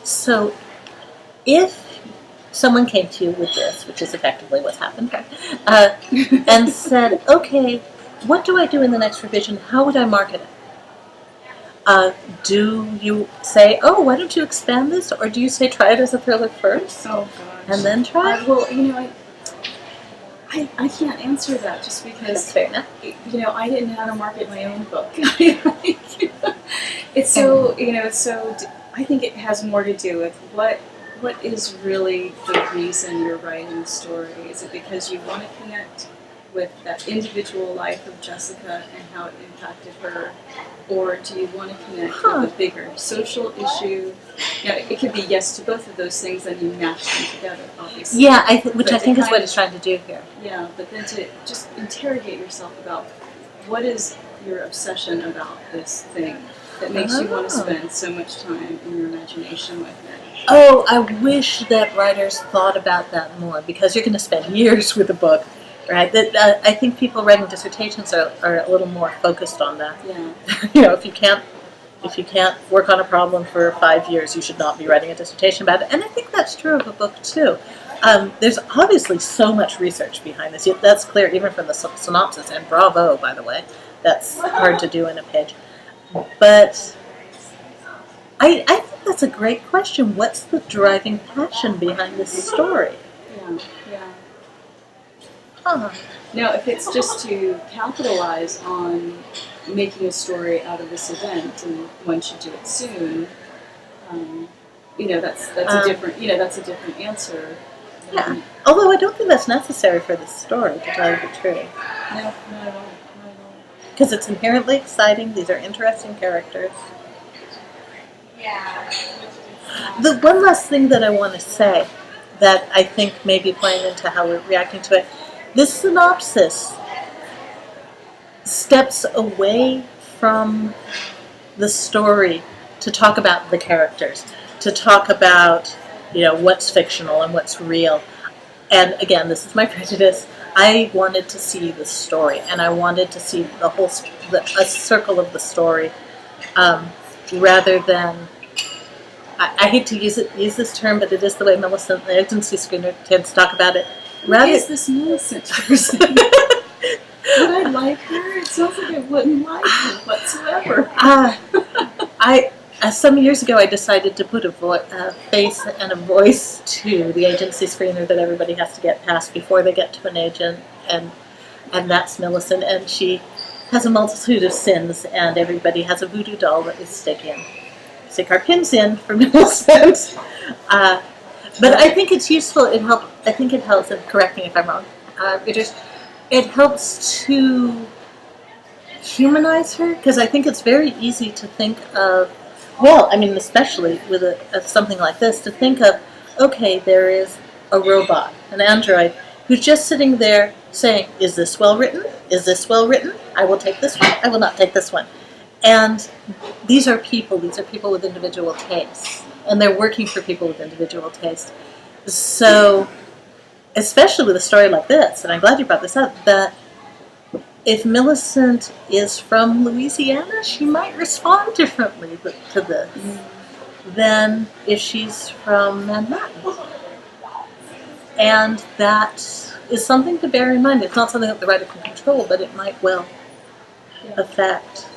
So if someone came to you with this, which is effectively what's happened, right? And said, okay, what do I do in the next revision? How would I market it? Do you say, oh, why don't you expand this? Or do you say, try it as a thriller first? Oh, gosh. And then try it? Well, I can't answer that just because, That's fair enough. I didn't know how to market my own book. It's so, I think it has more to do with what is really the reason you're writing the story. Is it because you want to connect with that individual life of Jessica and how it impacted her? Or do you want to connect with a bigger social issue? It could be yes to both of those things, and you match them together, obviously. Yeah, which I think is what he's trying to do here. Yeah, but then to just interrogate yourself about what is your obsession about this thing that makes you want to spend so much time in your imagination with it. Oh, I wish that writers thought about that more, because you're going to spend years with a book. Right. That I think people writing dissertations are a little more focused on that. Yeah. If you can't work on a problem for 5 years, you should not be writing a dissertation about it. And I think that's true of a book too. There's obviously so much research behind this. That's clear even from the synopsis. And bravo, by the way. That's hard to do in a page. But I think that's a great question. What's the driving passion behind this story? Yeah. Now, if it's just to capitalize on making a story out of this event, and one should do it soon, that's a different answer. Yeah. Although I don't think that's necessary for this story, to tell you the truth. No, not at all. Because it's inherently exciting. These are interesting characters. Yeah. The one last thing that I want to say that I think may be playing into how we're reacting to it. This synopsis steps away from the story to talk about the characters, to talk about, what's fictional and what's real. And again, this is my prejudice. I wanted to see the story, and I wanted to see the whole, a circle of the story, rather than. I hate to use this term, but it is the way Millicent, the agency screener, tends to talk about it. Who is this Millicent person? Would I like her? It sounds like I wouldn't like her whatsoever. Some years ago, I decided to put a face and a voice to the agency screener that everybody has to get past before they get to an agent, and that's Millicent, and she has a multitude of sins, and everybody has a voodoo doll that we stick our pins in for Millicent. But I think it's useful. I think it helps, and correct me if I'm wrong, it helps to humanize her, because I think it's very easy to think of, especially with something like this, to think of, okay, there is a robot, an android, who's just sitting there saying, is this well written? Is this well written? I will take this one. I will not take this one. And these are people with individual tastes, and they're working for people with individual tastes. So, especially with a story like this, and I'm glad you brought this up, that if Millicent is from Louisiana, she might respond differently to this than if she's from Manhattan. And that is something to bear in mind. It's not something that the writer can control, but it might well affect